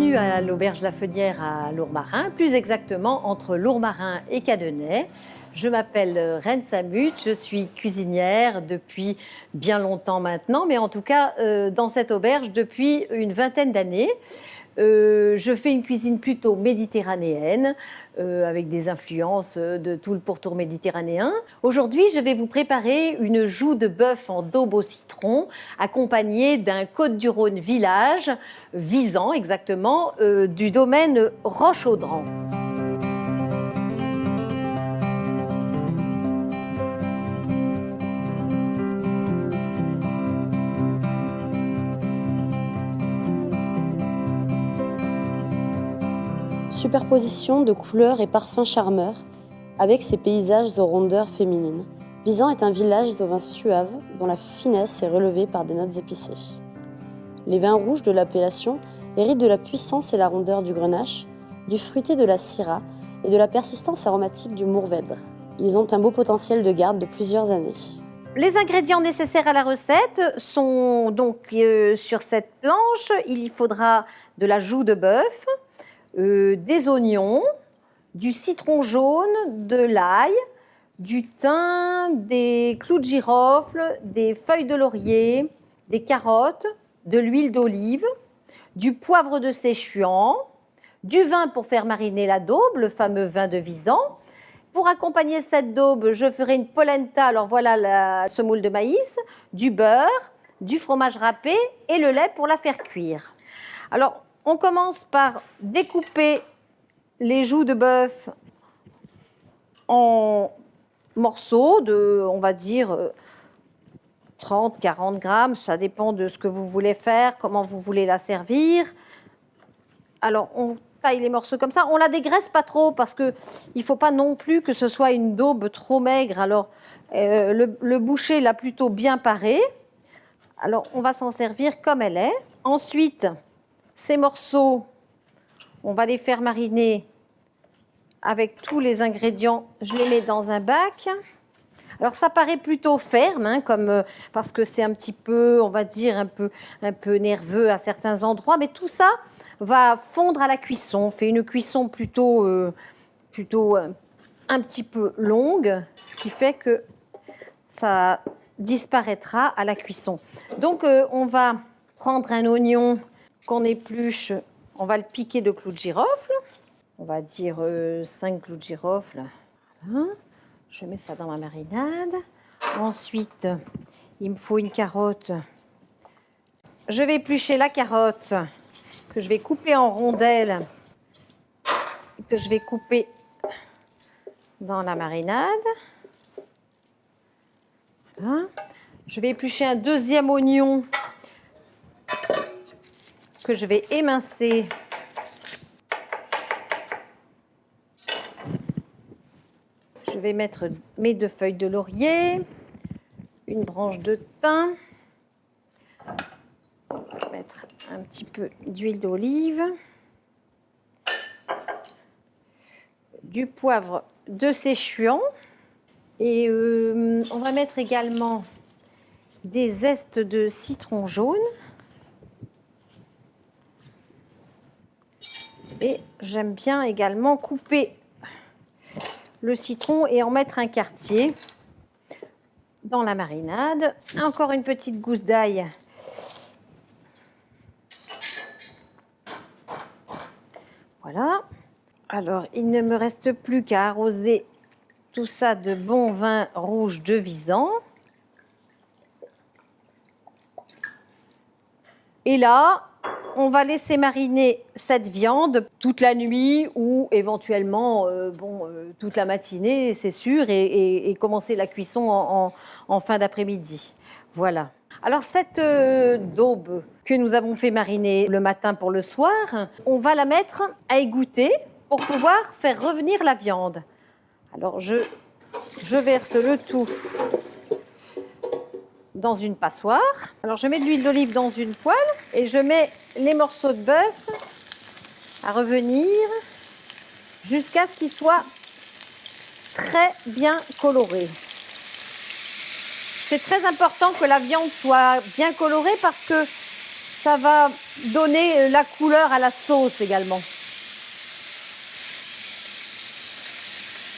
Bienvenue à l'Auberge La Fenière à Lourmarin, plus exactement entre Lourmarin et Cadenet. Je m'appelle Reine Samut, je suis cuisinière depuis bien longtemps maintenant, mais en tout cas dans cette auberge depuis une vingtaine d'années. Je fais une cuisine plutôt méditerranéenne, avec des influences de tout le pourtour méditerranéen. Aujourd'hui, je vais vous préparer une joue de bœuf en daube au citron, accompagnée d'un Côtes-du-Rhône village, Visan exactement, du domaine Roche-Audran. Superposition de couleurs et parfums charmeurs, avec ses paysages aux rondeurs féminines. Visan est un village aux vins suaves, dont la finesse est relevée par des notes épicées. Les vins rouges de l'appellation héritent de la puissance et la rondeur du grenache, du fruité de la syrah et de la persistance aromatique du mourvèdre. Ils ont un beau potentiel de garde de plusieurs années. Les ingrédients nécessaires à la recette sont donc sur cette planche. Il y faudra de la joue de bœuf, des oignons, du citron jaune, de l'ail, du thym, des clous de girofle, des feuilles de laurier, des carottes, de l'huile d'olive, du poivre de Séchuan, du vin pour faire mariner la daube, le fameux vin de Visan. Pour accompagner cette daube, je ferai une polenta, alors voilà la semoule de maïs, du beurre, du fromage râpé et le lait pour la faire cuire. Alors, on commence par découper les joues de bœuf en morceaux de, on va dire, 30-40 grammes. Ça dépend de ce que vous voulez faire, comment vous voulez la servir. Alors, on taille les morceaux comme ça. On la dégraisse pas trop parce qu'il ne faut pas non plus que ce soit une daube trop maigre. Alors, le boucher l'a plutôt bien parée. Alors, on va s'en servir comme elle est. Ensuite, ces morceaux, on va les faire mariner avec tous les ingrédients. Je les mets dans un bac. Alors ça paraît plutôt ferme, hein, parce que c'est un petit peu, on va dire, un peu nerveux à certains endroits, mais tout ça va fondre à la cuisson. On fait une cuisson plutôt un petit peu longue, ce qui fait que ça disparaîtra à la cuisson. Donc on va prendre un oignon qu'on épluche, on va le piquer de clous de girofle. On va dire 5 clous de girofle. Voilà. Je mets ça dans ma marinade. Ensuite, il me faut une carotte. Je vais éplucher la carotte que je vais couper en rondelles, que je vais couper dans la marinade. Voilà. Je vais éplucher un deuxième oignon que je vais émincer. Je vais mettre mes 2 feuilles de laurier, une branche de thym, on va mettre un petit peu d'huile d'olive, du poivre de Séchuan et on va mettre également des zestes de citron jaune. Et j'aime bien également couper le citron et en mettre un quartier dans la marinade. Encore une petite gousse d'ail. Voilà. Alors, il ne me reste plus qu'à arroser tout ça de bon vin rouge de Visan. Et là, on va laisser mariner cette viande toute la nuit ou éventuellement toute la matinée, c'est sûr, et commencer la cuisson en fin d'après-midi. Voilà. Alors cette daube que nous avons fait mariner le matin pour le soir, on va la mettre à égoutter pour pouvoir faire revenir la viande. Alors je verse le tout dans une passoire. Alors je mets de l'huile d'olive dans une poêle et je mets les morceaux de bœuf à revenir jusqu'à ce qu'ils soient très bien colorés. C'est très important que la viande soit bien colorée parce que Ça va donner la couleur à la sauce également.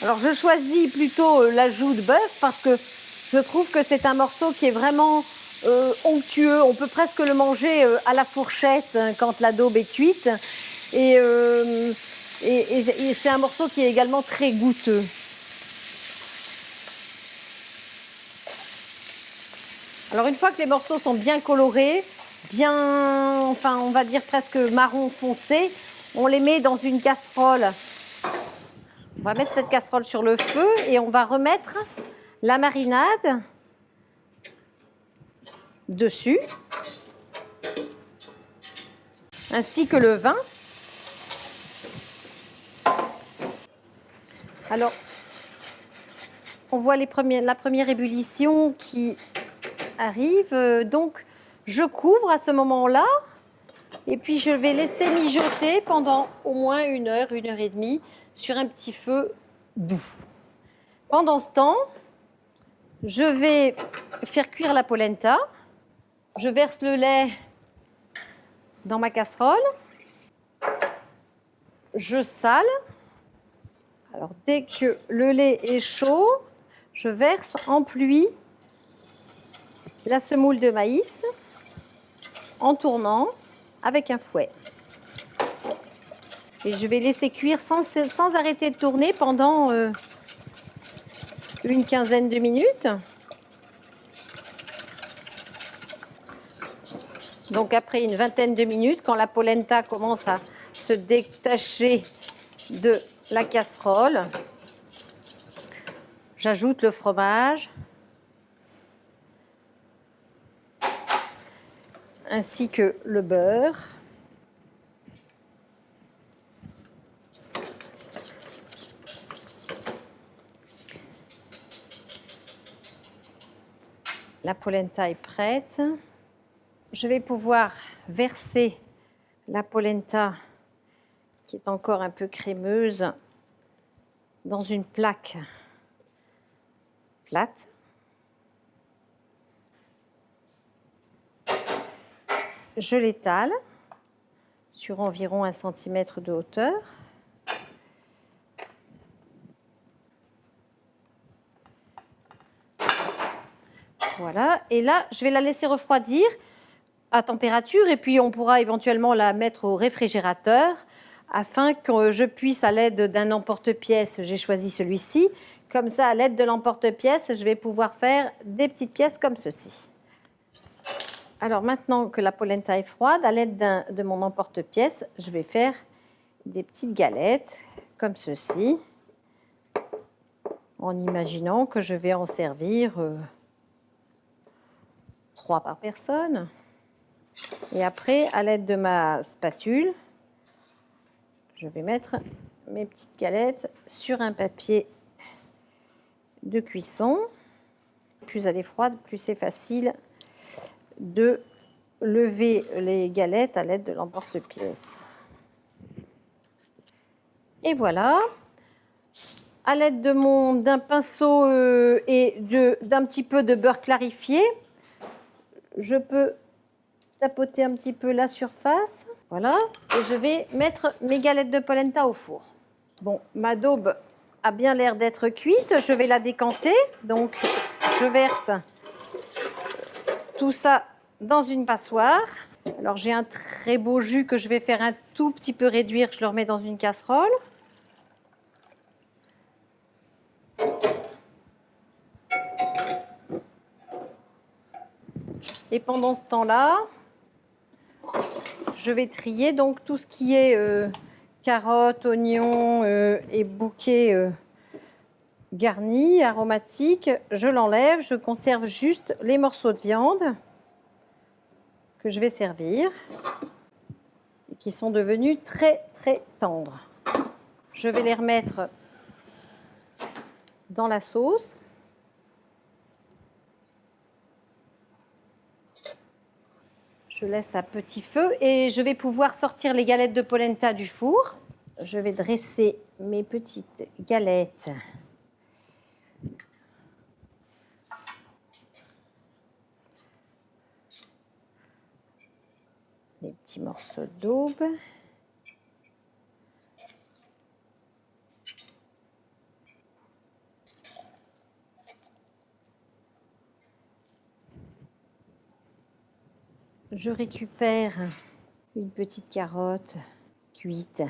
Alors je choisis plutôt l'ajout de bœuf parce que je trouve que c'est un morceau qui est vraiment onctueux. On peut presque le manger à la fourchette quand la daube est cuite. Et c'est un morceau qui est également très goûteux. Alors une fois que les morceaux sont bien colorés, bien, enfin on va dire presque marron foncé, on les met dans une casserole. On va mettre cette casserole sur le feu et on va remettre la marinade dessus, ainsi que le vin. Alors, on voit la première ébullition qui arrive, donc je couvre à ce moment-là et puis je vais laisser mijoter pendant au moins 1 heure et demie sur un petit feu doux. Pendant ce temps, je vais faire cuire la polenta. Je verse le lait dans ma casserole. Je sale. Alors dès que le lait est chaud, je verse en pluie la semoule de maïs en tournant avec un fouet. Et je vais laisser cuire sans arrêter de tourner pendant une quinzaine de minutes. Donc après une vingtaine de minutes, quand la polenta commence à se détacher de la casserole, j'ajoute le fromage ainsi que le beurre. La polenta est prête. Je vais pouvoir verser la polenta, qui est encore un peu crémeuse, dans une plaque plate. Je l'étale sur environ 1 cm de hauteur. Voilà, et là, je vais la laisser refroidir à température et puis on pourra éventuellement la mettre au réfrigérateur afin que je puisse, à l'aide d'un emporte-pièce, j'ai choisi celui-ci, comme ça, à l'aide de l'emporte-pièce, je vais pouvoir faire des petites pièces comme ceci. Alors maintenant que la polenta est froide, à l'aide de mon emporte-pièce, je vais faire des petites galettes comme ceci, en imaginant que je vais en servir 3 par personne. Et après, à l'aide de ma spatule, je vais mettre mes petites galettes sur un papier de cuisson. Plus elle est froide, plus c'est facile de lever les galettes à l'aide de l'emporte-pièce. Et voilà, à l'aide d'un pinceau et d'un petit peu de beurre clarifié, je peux tapoter un petit peu la surface. Voilà, et je vais mettre mes galettes de polenta au four. Bon, ma daube a bien l'air d'être cuite, je vais la décanter. Donc, je verse tout ça dans une passoire. Alors, j'ai un très beau jus que je vais faire un tout petit peu réduire, je le remets dans une casserole. Et pendant ce temps-là, je vais trier donc tout ce qui est carottes, oignons et bouquets garnis, aromatiques. Je l'enlève, je conserve juste les morceaux de viande que je vais servir et qui sont devenus très très tendres. Je vais les remettre dans la sauce. Je laisse à petit feu et je vais pouvoir sortir les galettes de polenta du four. Je vais dresser mes petites galettes des petits morceaux d'aube. Je récupère une petite carotte cuite.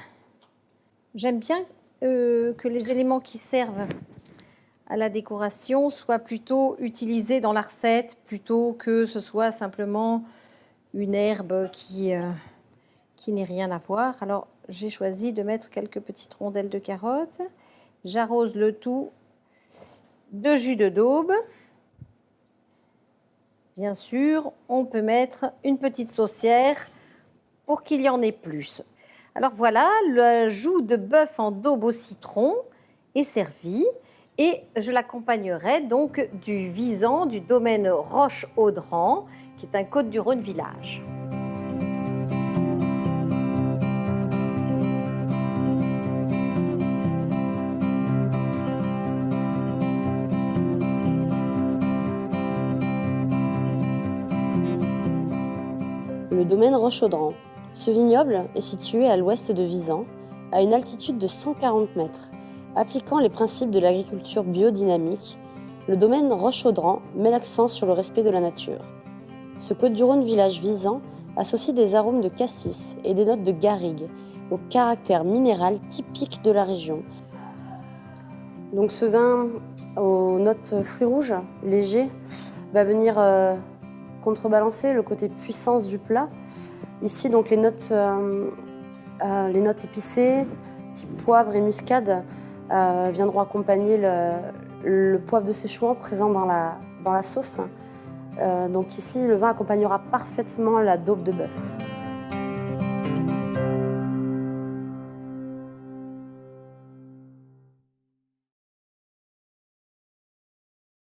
J'aime bien que les éléments qui servent à la décoration soient plutôt utilisés dans la recette plutôt que ce soit simplement une herbe qui n'ait rien à voir. Alors, j'ai choisi de mettre quelques petites rondelles de carottes. J'arrose le tout de jus de daube. Bien sûr, on peut mettre une petite saucière pour qu'il y en ait plus. Alors voilà, le joue de bœuf en daube au citron est servi et je l'accompagnerai donc du Visan du domaine Roche-Audran, qui est un Côtes-du-Rhône village. Le domaine Roche-Audran. Ce vignoble est situé à l'ouest de Visan, à une altitude de 140 mètres. Appliquant les principes de l'agriculture biodynamique, le domaine Roche-Audran met l'accent sur le respect de la nature. Ce Côtes-du-Rhône village Visan associe des arômes de cassis et des notes de garrigue au caractère minéral typique de la région. Donc ce vin aux notes fruits rouges, léger, va venir contrebalancer le côté puissance du plat. Ici, donc les notes épicées, type poivre et muscade, viendront accompagner le poivre de Séchouan présent dans la sauce. Donc ici, le vin accompagnera parfaitement la daube de bœuf.